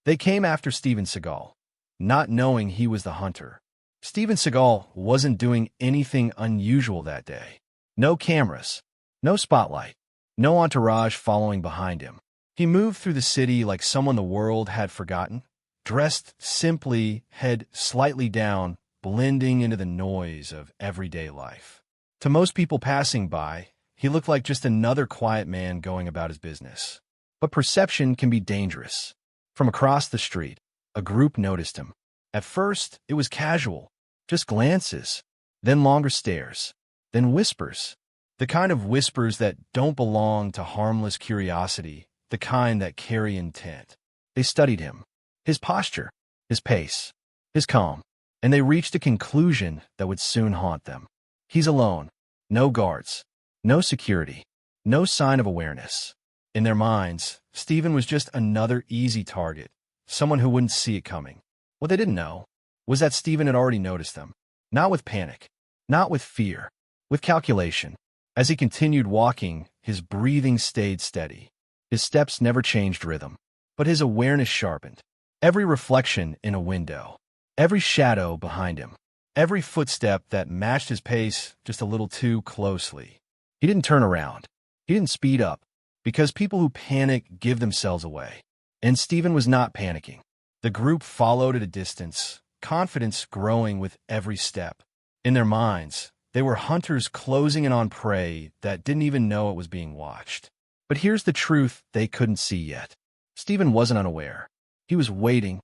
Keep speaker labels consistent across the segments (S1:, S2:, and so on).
S1: They came after Steven Seagal, not knowing he was the hunter. Steven Seagal wasn't doing anything unusual that day. No cameras, no spotlight, no entourage following behind him. He moved through the city like someone the world had forgotten, dressed simply, head slightly down, blending into the noise of everyday life. To most people passing by, he looked like just another quiet man going about his business. But perception can be dangerous. From across the street, a group noticed him. At first, it was casual, just glances, then longer stares, then whispers. The kind of whispers that don't belong to harmless curiosity, the kind that carry intent. They studied him, his posture, his pace, his calm, and they reached a conclusion that would soon haunt them. He's alone, no guards, no security, no sign of awareness. In their minds, Steven was just another easy target, someone who wouldn't see it coming. What they didn't know was that Steven had already noticed them, not with panic, not with fear, with calculation. As he continued walking, his breathing stayed steady. His steps never changed rhythm, but his awareness sharpened. Every reflection in a window, every shadow behind him, every footstep that matched his pace just a little too closely. He didn't turn around. He didn't speed up, because people who panic give themselves away. And Steven was not panicking. The group followed at a distance, confidence growing with every step. In their minds, they were hunters closing in on prey that didn't even know it was being watched. But here's the truth they couldn't see yet. Steven wasn't unaware. He was waiting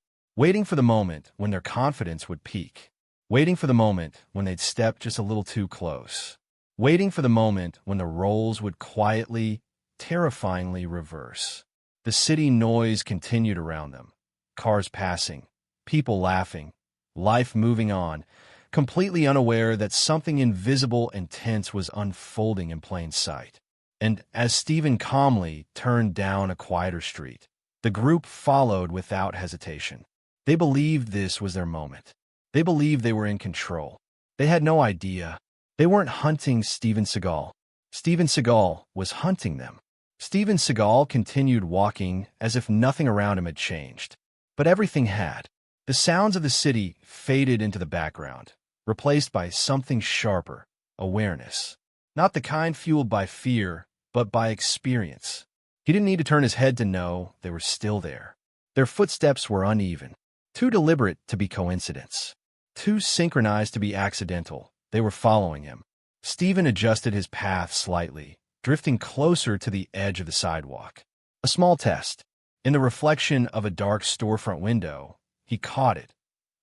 S1: for the moment when their confidence would peak, waiting for the moment when they'd step just a little too close, waiting for the moment when the roles would quietly, terrifyingly reverse. The city noise continued around them, cars passing, people laughing, life moving on, completely unaware that something invisible and tense was unfolding in plain sight. And as Steven calmly turned down a quieter street, the group followed without hesitation. They believed this was their moment. They believed they were in control. They had no idea. They weren't hunting Steven Seagal. Steven Seagal was hunting them. Steven Seagal continued walking as if nothing around him had changed. But everything had. The sounds of the city faded into the background, replaced by something sharper, awareness. Not the kind fueled by fear, but by experience. He didn't need to turn his head to know they were still there. Their footsteps were uneven, too deliberate to be coincidence, too synchronized to be accidental. They were following him. Steven adjusted his path slightly, drifting closer to the edge of the sidewalk. A small test. In the reflection of a dark storefront window, he caught it.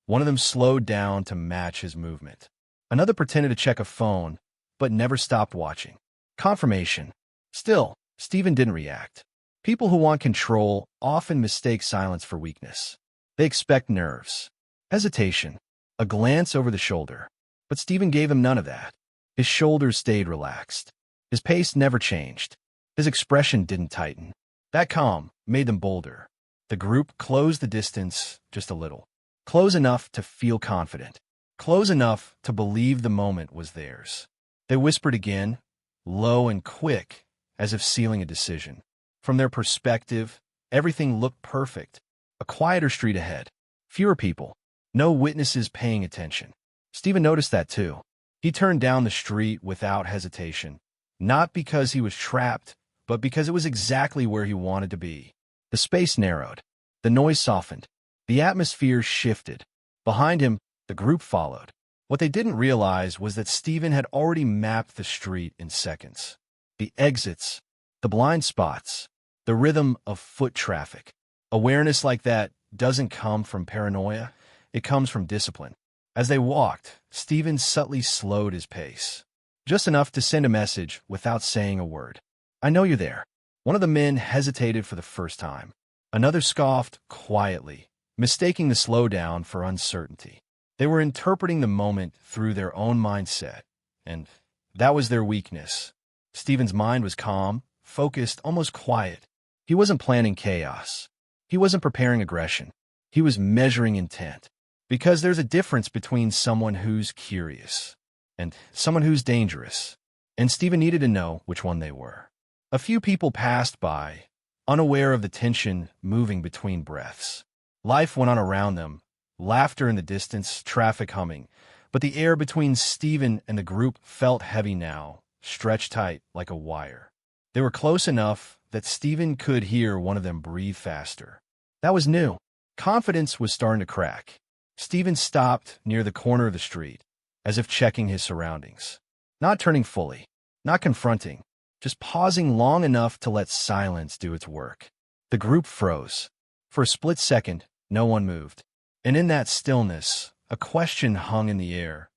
S1: One of them slowed down to match his movement. Another pretended to check a phone, but never stopped watching. Confirmation. Still, Steven didn't react. People who want control often mistake silence for weakness. They expect nerves, hesitation, a glance over the shoulder. But Steven gave him none of that. His shoulders stayed relaxed. His pace never changed. His expression didn't tighten. That calm made them bolder. The group closed the distance just a little. Close enough to feel confident. Close enough to believe the moment was theirs. They whispered again, low and quick, as if sealing a decision. From their perspective, everything looked perfect. A quieter street ahead. Fewer people. No witnesses paying attention. Steven noticed that too. He turned down the street without hesitation. Not because he was trapped, but because it was exactly where he wanted to be. The space narrowed. The noise softened. The atmosphere shifted. Behind him, the group followed. What they didn't realize was that Steven had already mapped the street in seconds. The exits, the blind spots, the rhythm of foot traffic. Awareness like that doesn't come from paranoia. It comes from discipline. As they walked, Steven subtly slowed his pace. Just enough to send a message without saying a word. I know you're there. One of the men hesitated for the first time. Another scoffed quietly, mistaking the slowdown for uncertainty. They were interpreting the moment through their own mindset, and that was their weakness. Steven's mind was calm, focused, almost quiet. He wasn't planning chaos. He wasn't preparing aggression. He was measuring intent. Because there's a difference between someone who's curious and someone who's dangerous, and Steven needed to know which one they were. A few people passed by, unaware of the tension moving between breaths. Life went on around them, laughter in the distance, traffic humming, but the air between Steven and the group felt heavy now, stretched tight like a wire. They were close enough that Steven could hear one of them breathe faster. That was new. Confidence was starting to crack. Steven stopped near the corner of the street, as if checking his surroundings. Not turning fully, not confronting, just pausing long enough to let silence do its work. The group froze. For a split second, no one moved. And in that stillness, a question hung in the air,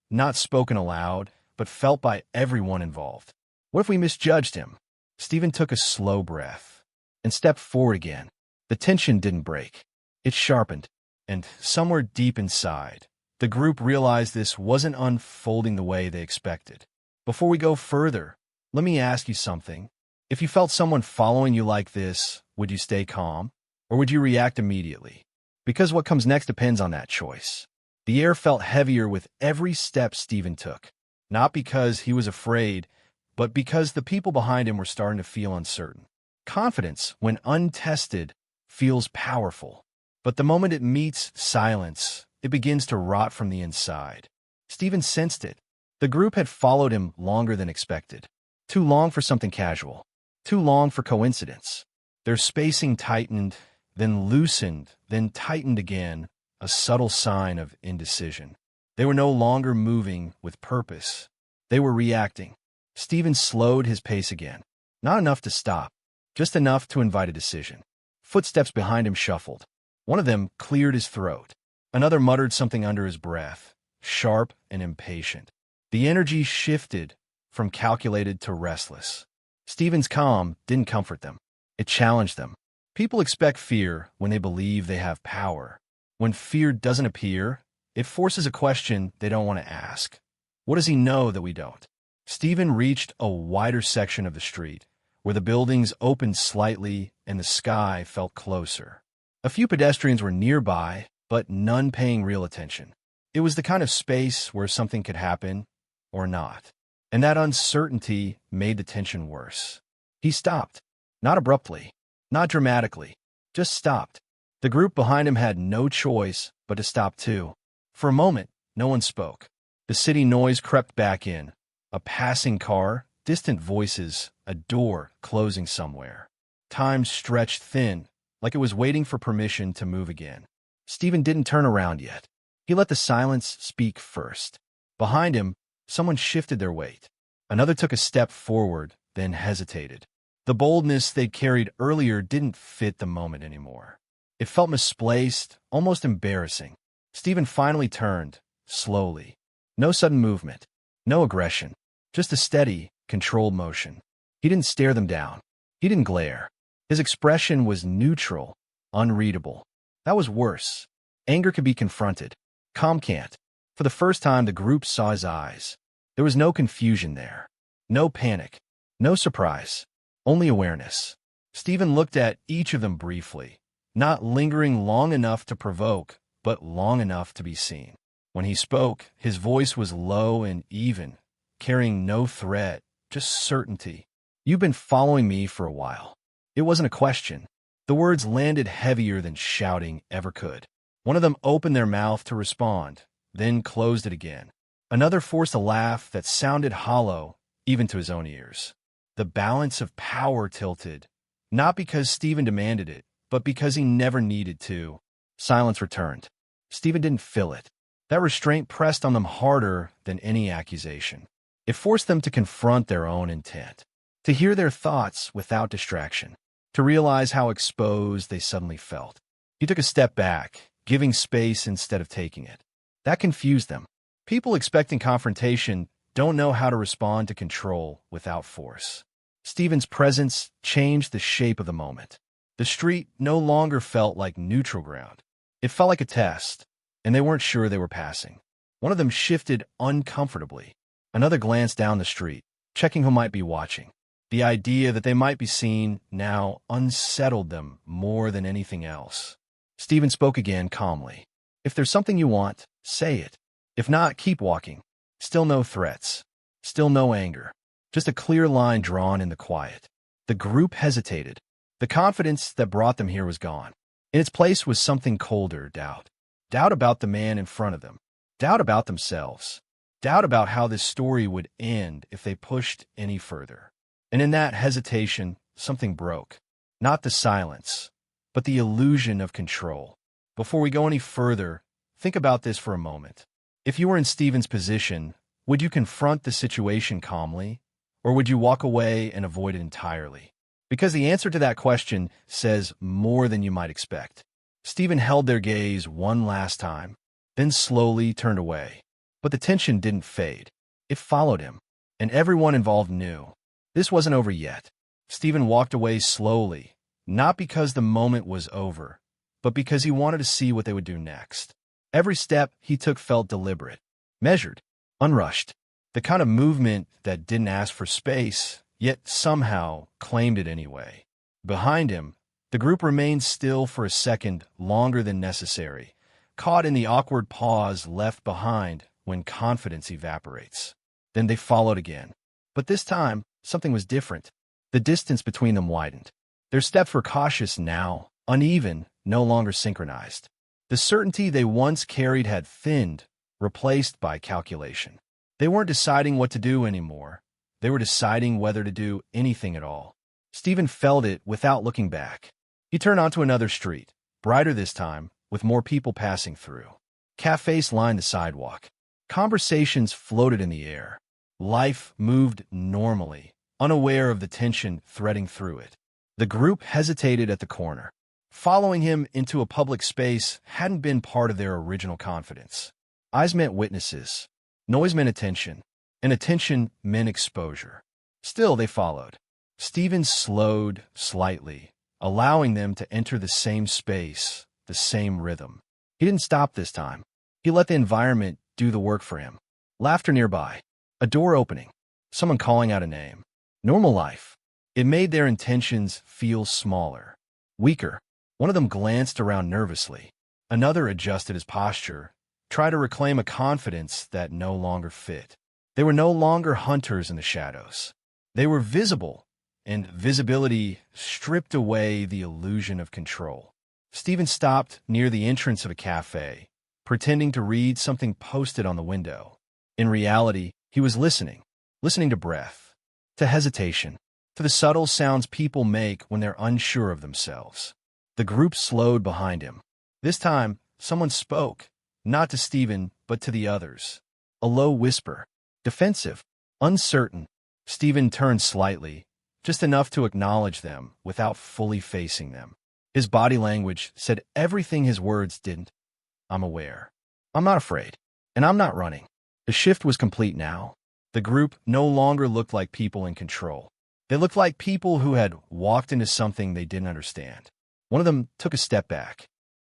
S1: not spoken aloud, but felt by everyone involved. What if we misjudged him? Steven took a slow breath and stepped forward again. The tension didn't break. It sharpened, and somewhere deep inside, the group realized this wasn't unfolding the way they expected. Before we go further, let me ask you something. If you felt someone following you like this, would you stay calm, or would you react immediately? Because what comes next depends on that choice. The air felt heavier with every step Steven took, not because he was afraid, but because the people behind him were starting to feel uncertain. Confidence, when untested, feels powerful. But the moment it meets silence, it begins to rot from the inside. Steven sensed it. The group had followed him longer than expected. Too long for something casual. Too long for coincidence. Their spacing tightened, then loosened, then tightened again, a subtle sign of indecision. They were no longer moving with purpose. They were reacting. Steven slowed his pace again. Not enough to stop, just enough to invite a decision. Footsteps behind him shuffled. One of them cleared his throat. Another muttered something under his breath, sharp and impatient. The energy shifted from calculated to restless. Steven's calm didn't comfort them. It challenged them. People expect fear when they believe they have power. When fear doesn't appear, it forces a question they don't want to ask. What does he know that we don't? Steven reached a wider section of the street, where the buildings opened slightly and the sky felt closer. A few pedestrians were nearby, but none paying real attention. It was the kind of space where something could happen or not, and that uncertainty made the tension worse. He stopped, not abruptly, not dramatically, just stopped. The group behind him had no choice but to stop too. For a moment, no one spoke. The city noise crept back in. A passing car, distant voices, a door closing somewhere. Time stretched thin, like it was waiting for permission to move again. Steven didn't turn around yet. He let the silence speak first. Behind him, someone shifted their weight. Another took a step forward, then hesitated. The boldness they'd carried earlier didn't fit the moment anymore. It felt misplaced, almost embarrassing. Steven finally turned, slowly. No sudden movement, no aggression, just a steady, controlled motion. He didn't stare them down. He didn't glare. His expression was neutral, unreadable. That was worse. Anger could be confronted. Calm can't. For the first time, the group saw his eyes. There was no confusion there. No panic. No surprise. Only awareness. Steven looked at each of them briefly, not lingering long enough to provoke, but long enough to be seen. When he spoke, his voice was low and even, carrying no threat, just certainty. You've been following me for a while. It wasn't a question. The words landed heavier than shouting ever could. One of them opened their mouth to respond, then closed it again. Another forced a laugh that sounded hollow, even to his own ears. The balance of power tilted, not because Steven demanded it, but because he never needed to. Silence returned. Steven didn't feel it. That restraint pressed on them harder than any accusation. It forced them to confront their own intent, to hear their thoughts without distraction, to realize how exposed they suddenly felt. He took a step back, giving space instead of taking it. That confused them. People expecting confrontation don't know how to respond to control without force. Steven's presence changed the shape of the moment. The street no longer felt like neutral ground. It felt like a test, and they weren't sure they were passing. One of them shifted uncomfortably. Another glanced down the street, checking who might be watching. The idea that they might be seen now unsettled them more than anything else. Steven spoke again calmly. If there's something you want, say it. If not, keep walking. Still no threats. Still no anger. Just a clear line drawn in the quiet. The group hesitated. The confidence that brought them here was gone. In its place was something colder, doubt. Doubt about the man in front of them. Doubt about themselves. Doubt about how this story would end if they pushed any further. And in that hesitation, something broke. Not the silence, but the illusion of control. Before we go any further, think about this for a moment. If you were in Steven's position, would you confront the situation calmly, or would you walk away and avoid it entirely? Because the answer to that question says more than you might expect. Steven held their gaze one last time, then slowly turned away. But the tension didn't fade. It followed him, and everyone involved knew. This wasn't over yet. Steven walked away slowly, not because the moment was over, but because he wanted to see what they would do next. Every step he took felt deliberate, measured, unrushed. The kind of movement that didn't ask for space, yet somehow claimed it anyway. Behind him, the group remained still for a second longer than necessary, caught in the awkward pause left behind when confidence evaporates. Then they followed again. But this time, something was different. The distance between them widened. Their steps were cautious now, uneven, no longer synchronized. The certainty they once carried had thinned, replaced by calculation. They weren't deciding what to do anymore. They were deciding whether to do anything at all. Steven felt it without looking back. He turned onto another street, brighter this time, with more people passing through. Cafes lined the sidewalk. Conversations floated in the air. Life moved normally, unaware of the tension threading through it. The group hesitated at the corner. Following him into a public space hadn't been part of their original confidence. Eyes meant witnesses. Noise meant attention. And attention meant exposure. Still, they followed. Steven slowed slightly, allowing them to enter the same space, the same rhythm. He didn't stop this time. He let the environment do the work for him. Laughter nearby. A door opening. Someone calling out a name. Normal life. It made their intentions feel smaller, weaker. One of them glanced around nervously. Another adjusted his posture, tried to reclaim a confidence that no longer fit. They were no longer hunters in the shadows. They were visible, and visibility stripped away the illusion of control. Steven stopped near the entrance of a cafe, pretending to read something posted on the window. In reality, he was listening to breath, to hesitation, to the subtle sounds people make when they're unsure of themselves. The group slowed behind him. This time, someone spoke, not to Steven, but to the others. A low whisper, defensive, uncertain. Steven turned slightly, just enough to acknowledge them without fully facing them. His body language said everything his words didn't. I'm aware. I'm not afraid. And I'm not running. The shift was complete now. The group no longer looked like people in control. They looked like people who had walked into something they didn't understand. One of them took a step back.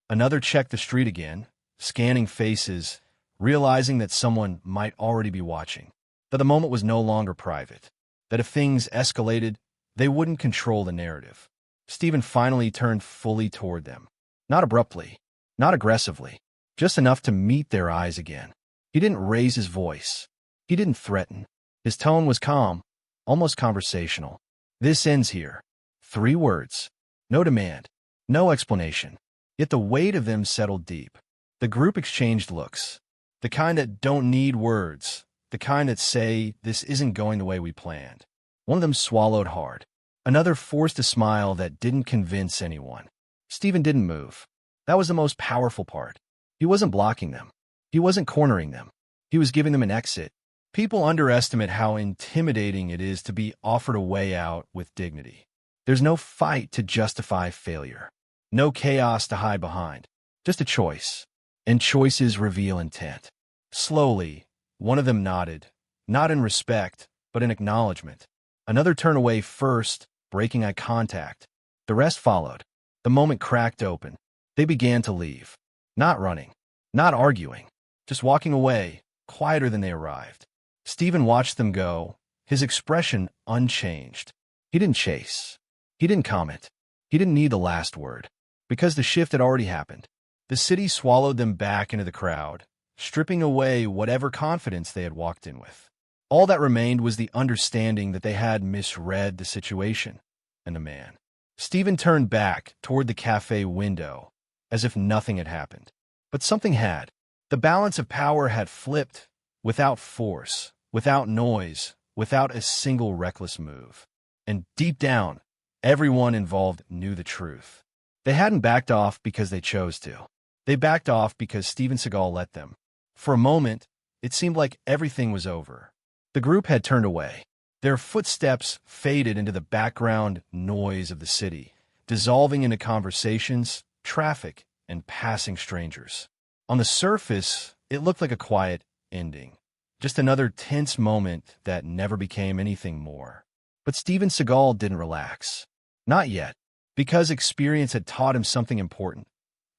S1: Another checked the street again, scanning faces, realizing that someone might already be watching, that the moment was no longer private, that if things escalated, they wouldn't control the narrative. Steven finally turned fully toward them. Not abruptly, not aggressively, just enough to meet their eyes again. He didn't raise his voice. He didn't threaten. His tone was calm, almost conversational. This ends here. 3 words. No demand. No explanation. Yet the weight of them settled deep. The group exchanged looks. The kind that don't need words. The kind that say, this isn't going the way we planned. One of them swallowed hard. Another forced a smile that didn't convince anyone. Steven didn't move. That was the most powerful part. He wasn't blocking them. He wasn't cornering them. He was giving them an exit. People underestimate how intimidating it is to be offered a way out with dignity. There's no fight to justify failure. No chaos to hide behind. Just a choice. And choices reveal intent. Slowly, one of them nodded, not in respect, but in acknowledgement. Another turned away first, breaking eye contact. The rest followed. The moment cracked open. They began to leave. Not running. Not arguing. Just walking away, quieter than they arrived. Steven watched them go, his expression unchanged. He didn't chase. He didn't comment. He didn't need the last word. Because the shift had already happened. The city swallowed them back into the crowd, stripping away whatever confidence they had walked in with. All that remained was the understanding that they had misread the situation and the man. Steven turned back toward the cafe window, as if nothing had happened. But something had. The balance of power had flipped, without force, without noise, without a single reckless move. And deep down, everyone involved knew the truth. They hadn't backed off because they chose to. They backed off because Steven Seagal let them. For a moment, it seemed like everything was over. The group had turned away. Their footsteps faded into the background noise of the city, dissolving into conversations, traffic, and passing strangers. On the surface, it looked like a quiet ending. Just another tense moment that never became anything more. But Steven Seagal didn't relax. Not yet, because experience had taught him something important.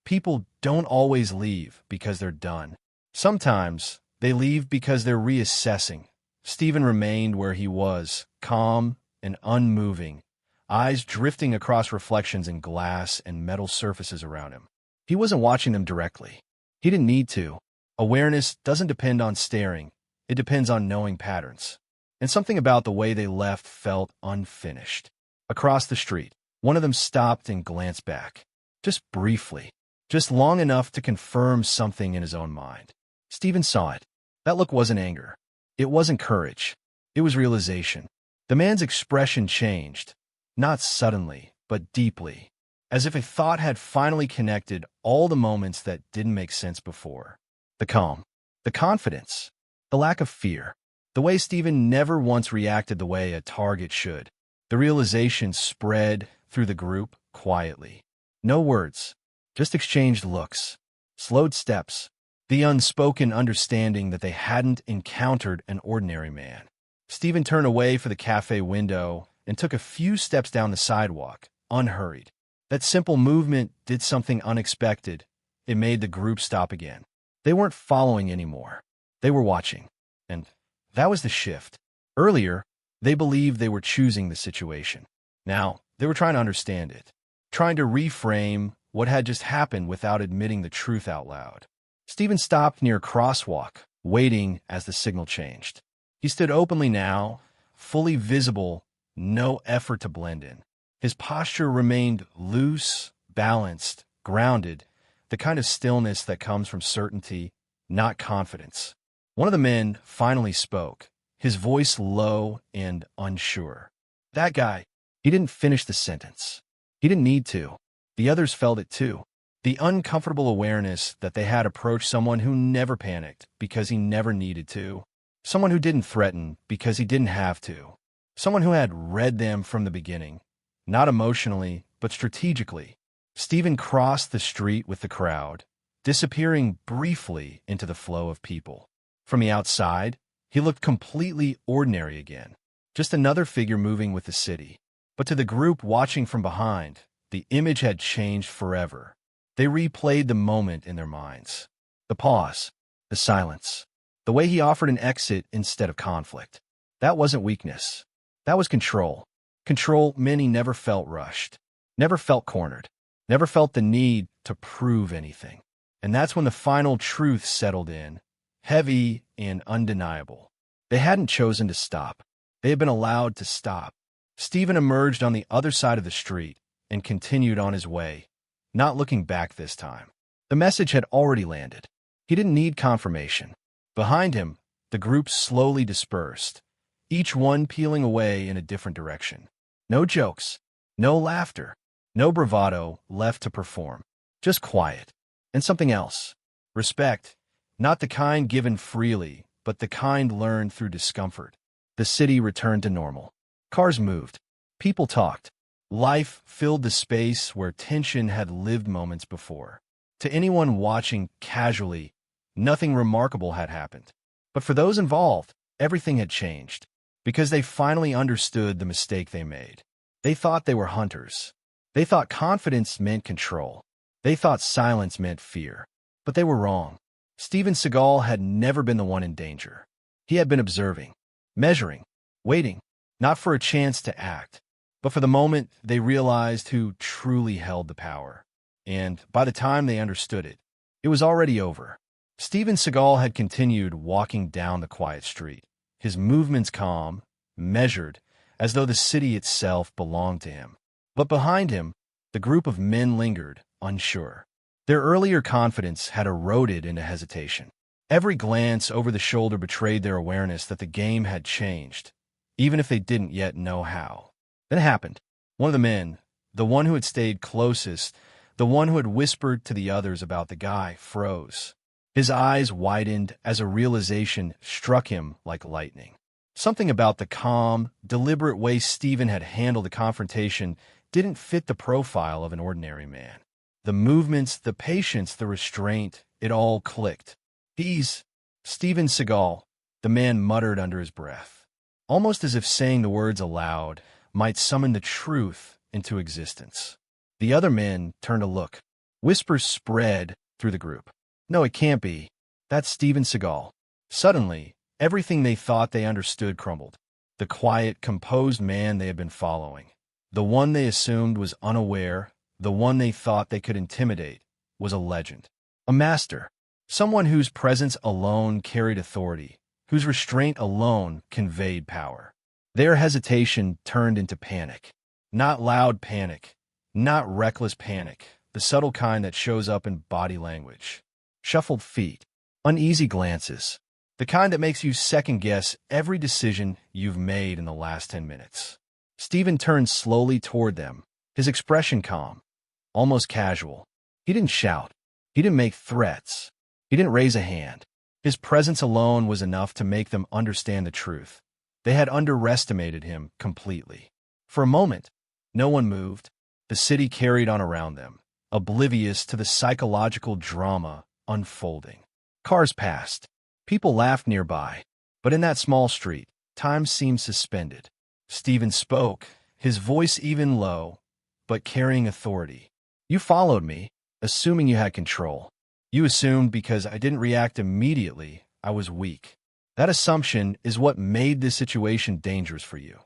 S1: People don't always leave because they're done. Sometimes they leave because they're reassessing. Steven remained where he was, calm and unmoving, eyes drifting across reflections in glass and metal surfaces around him. He wasn't watching them directly. He didn't need to. Awareness doesn't depend on staring. It depends on knowing patterns. And something about the way they left felt unfinished. Across the street, one of them stopped and glanced back. Just briefly. Just long enough to confirm something in his own mind. Steven saw it. That look wasn't anger. It wasn't courage. It was realization. The man's expression changed. Not suddenly, but deeply. As if a thought had finally connected all the moments that didn't make sense before. The calm. The confidence. The lack of fear. The way Steven never once reacted the way a target should. The realization spread through the group quietly. No words. Just exchanged looks. Slowed steps. The unspoken understanding that they hadn't encountered an ordinary man. Steven turned away for the cafe window and took a few steps down the sidewalk, unhurried. That simple movement did something unexpected. It made the group stop again. They weren't following anymore. They were watching. And that was the shift. Earlier, they believed they were choosing the situation. Now, they were trying to understand it. Trying to reframe what had just happened without admitting the truth out loud. Steven stopped near a crosswalk, waiting as the signal changed. He stood openly now, fully visible, no effort to blend in. His posture remained loose, balanced, grounded, the kind of stillness that comes from certainty, not confidence. One of the men finally spoke, his voice low and unsure. That guy, he didn't finish the sentence. He didn't need to. The others felt it too. The uncomfortable awareness that they had approached someone who never panicked because he never needed to. Someone who didn't threaten because he didn't have to. Someone who had read them from the beginning. Not emotionally, but strategically. Steven crossed the street with the crowd, disappearing briefly into the flow of people. From the outside, he looked completely ordinary again. Just another figure moving with the city. But to the group watching from behind, the image had changed forever. They replayed the moment in their minds. The pause, the silence, the way he offered an exit instead of conflict. That wasn't weakness. That was control. Control meant he never felt rushed, never felt cornered, never felt the need to prove anything. And that's when the final truth settled in, heavy and undeniable. They hadn't chosen to stop. They had been allowed to stop. Steven emerged on the other side of the street and continued on his way, not looking back this time. The message had already landed. He didn't need confirmation. Behind him, the group slowly dispersed, each one peeling away in a different direction. No jokes, no laughter, no bravado left to perform. Just quiet. And something else. Respect. Not the kind given freely, but the kind learned through discomfort. The city returned to normal. Cars moved. People talked. Life filled the space where tension had lived moments before. To anyone watching casually, nothing remarkable had happened. But for those involved, everything had changed. Because they finally understood the mistake they made. They thought they were hunters. They thought confidence meant control. They thought silence meant fear. But they were wrong. Steven Seagal had never been the one in danger. He had been observing, measuring, waiting, not for a chance to act, but for the moment they realized who truly held the power. And by the time they understood it, it was already over. Steven Seagal had continued walking down the quiet street, his movements calm, measured, as though the city itself belonged to him. But behind him, the group of men lingered, unsure. Their earlier confidence had eroded into hesitation. Every glance over the shoulder betrayed their awareness that the game had changed, even if they didn't yet know how. Then it happened. One of the men, the one who had stayed closest, the one who had whispered to the others about the guy, froze. His eyes widened as a realization struck him like lightning. Something about the calm, deliberate way Steven had handled the confrontation didn't fit the profile of an ordinary man. The movements, the patience, the restraint, it all clicked. "He's Steven Seagal," the man muttered under his breath, almost as if saying the words aloud might summon the truth into existence. The other men turned to look. Whispers spread through the group. "No, it can't be. That's Steven Seagal." Suddenly, everything they thought they understood crumbled. The quiet, composed man they had been following, the one they assumed was unaware, the one they thought they could intimidate, was a legend. A master. Someone whose presence alone carried authority, whose restraint alone conveyed power. Their hesitation turned into panic. Not loud panic, not reckless panic, the subtle kind that shows up in body language. Shuffled feet, uneasy glances, the kind that makes you second-guess every decision you've made in the last 10 minutes. Steven turned slowly toward them, his expression calm, almost casual. He didn't shout. He didn't make threats. He didn't raise a hand. His presence alone was enough to make them understand the truth. They had underestimated him completely. For a moment, no one moved. The city carried on around them, oblivious to the psychological drama unfolding. Cars passed. People laughed nearby. But in that small street, time seemed suspended. Steven spoke, his voice even low, but carrying authority. "You followed me, assuming you had control. You assumed because I didn't react immediately, I was weak. That assumption is what made this situation dangerous for you,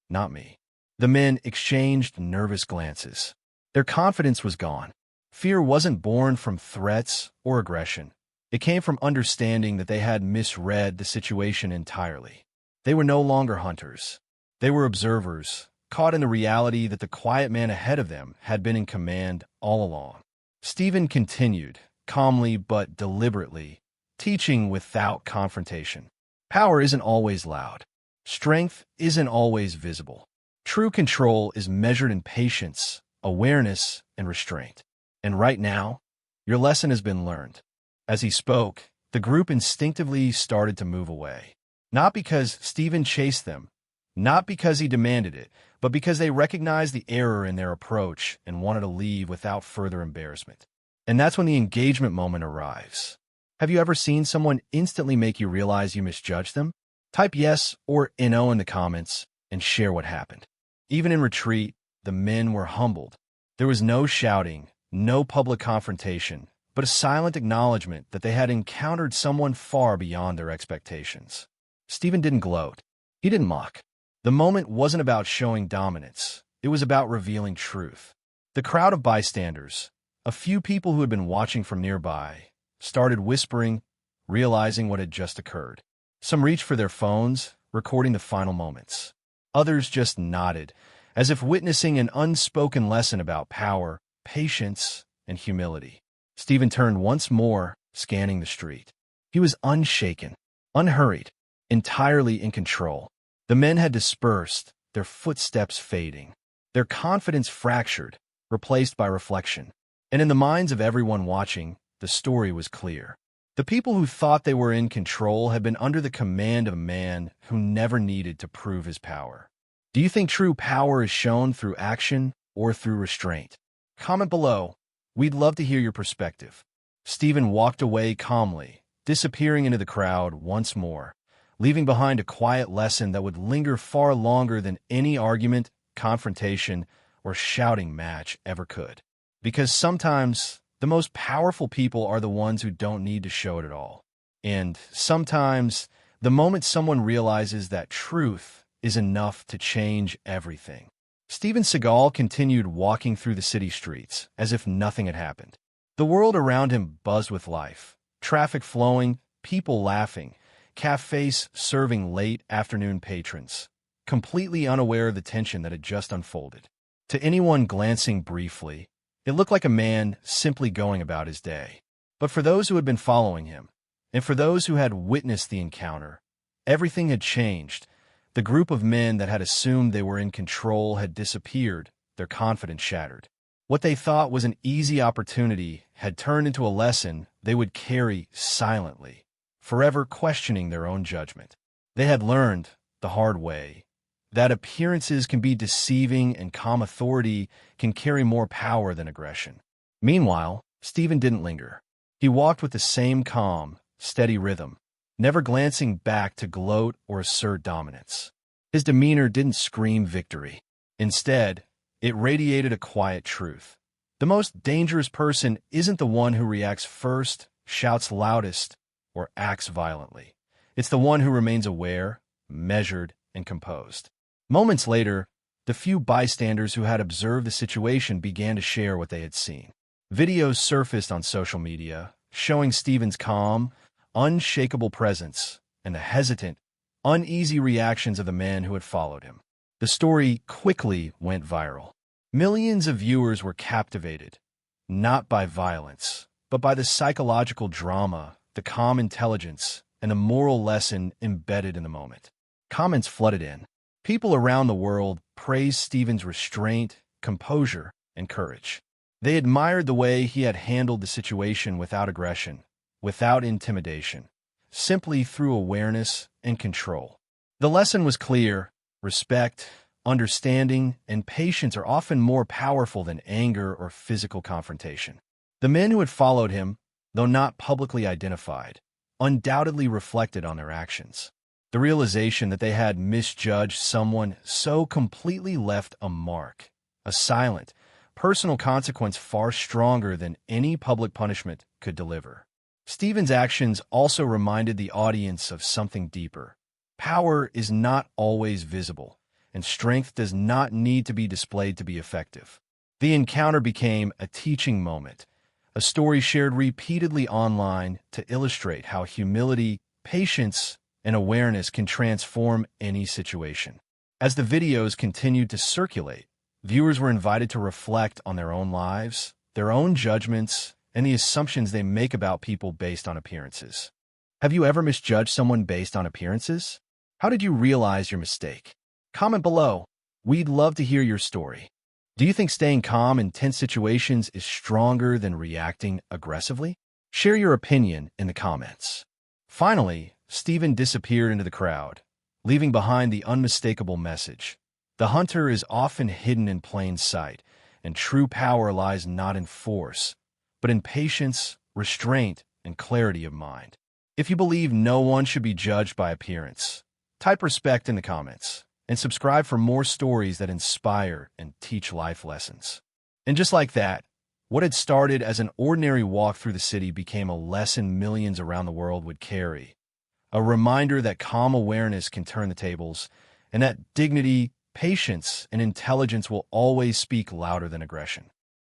S1: not me." The men exchanged nervous glances. Their confidence was gone. Fear wasn't born from threats or aggression. It came from understanding that they had misread the situation entirely. They were no longer hunters. They were observers, caught in the reality that the quiet man ahead of them had been in command all along. Steven continued, calmly but deliberately, teaching without confrontation. Power isn't always loud. Strength isn't always visible. True control is measured in patience, awareness, and restraint. And right now, your lesson has been learned. As he spoke, the group instinctively started to move away. Not because Steven chased them, not because he demanded it, but because they recognized the error in their approach and wanted to leave without further embarrassment. And that's when the engagement moment arrives. Have you ever seen someone instantly make you realize you misjudged them? Type yes or no in the comments and share what happened. Even in retreat, the men were humbled. There was no shouting, no public confrontation, but a silent acknowledgement that they had encountered someone far beyond their expectations. Steven didn't gloat. He didn't mock. The moment wasn't about showing dominance. It was about revealing truth. The crowd of bystanders, a few people who had been watching from nearby, started whispering, realizing what had just occurred. Some reached for their phones, recording the final moments. Others just nodded, as if witnessing an unspoken lesson about power, patience, and humility. Steven turned once more, scanning the street. He was unshaken, unhurried, entirely in control. The men had dispersed, their footsteps fading, their confidence fractured, replaced by reflection. And in the minds of everyone watching, the story was clear. The people who thought they were in control had been under the command of a man who never needed to prove his power. Do you think true power is shown through action or through restraint? Comment below. We'd love to hear your perspective. Steven walked away calmly, disappearing into the crowd once more, leaving behind a quiet lesson that would linger far longer than any argument, confrontation, or shouting match ever could. Because sometimes the most powerful people are the ones who don't need to show it at all. And sometimes the moment someone realizes that truth is enough to change everything. Steven Seagal continued walking through the city streets as if nothing had happened. The world around him buzzed with life, traffic flowing, people laughing, cafes serving late afternoon patrons, completely unaware of the tension that had just unfolded. To anyone glancing briefly, It looked like a man simply going about his day. But for those who had been following him, and for those who had witnessed the encounter, everything had changed. The group of men that had assumed they were in control had disappeared, their confidence shattered. What they thought was an easy opportunity had turned into a lesson they would carry silently, forever questioning their own judgment. They had learned, the hard way, that appearances can be deceiving and calm authority can carry more power than aggression. Meanwhile, Steven didn't linger. He walked with the same calm, steady rhythm, never glancing back to gloat or assert dominance. His demeanor didn't scream victory. Instead, it radiated a quiet truth. The most dangerous person isn't the one who reacts first, shouts loudest, or acts violently. It's the one who remains aware, measured, and composed. Moments later, the few bystanders who had observed the situation began to share what they had seen. Videos surfaced on social media, showing Steven's calm, unshakable presence and the hesitant, uneasy reactions of the men who had followed him. The story quickly went viral. Millions of viewers were captivated, not by violence, but by the psychological drama, the calm intelligence, and the moral lesson embedded in the moment. Comments flooded in. People around the world praised Steven's restraint, composure, and courage. They admired the way he had handled the situation without aggression, without intimidation, simply through awareness and control. The lesson was clear: respect, understanding, and patience are often more powerful than anger or physical confrontation. The men who had followed him, though not publicly identified, undoubtedly reflected on their actions. The realization that they had misjudged someone so completely left a mark, a silent, personal consequence far stronger than any public punishment could deliver. Steven's actions also reminded the audience of something deeper. Power is not always visible, and strength does not need to be displayed to be effective. The encounter became a teaching moment, a story shared repeatedly online to illustrate how humility, patience, and awareness can transform any situation. As the videos continued to circulate, viewers were invited to reflect on their own lives, their own judgments, and the assumptions they make about people based on appearances. Have you ever misjudged someone based on appearances? How did you realize your mistake? Comment below. We'd love to hear your story. Do you think staying calm in tense situations is stronger than reacting aggressively? Share your opinion in the comments. Finally, Steven disappeared into the crowd, leaving behind the unmistakable message: the hunter is often hidden in plain sight, and true power lies not in force, but in patience, restraint, and clarity of mind. If you believe no one should be judged by appearance, type respect in the comments, and subscribe for more stories that inspire and teach life lessons. And just like that, what had started as an ordinary walk through the city became a lesson millions around the world would carry. A reminder that calm awareness can turn the tables, and that dignity, patience, and intelligence will always speak louder than aggression.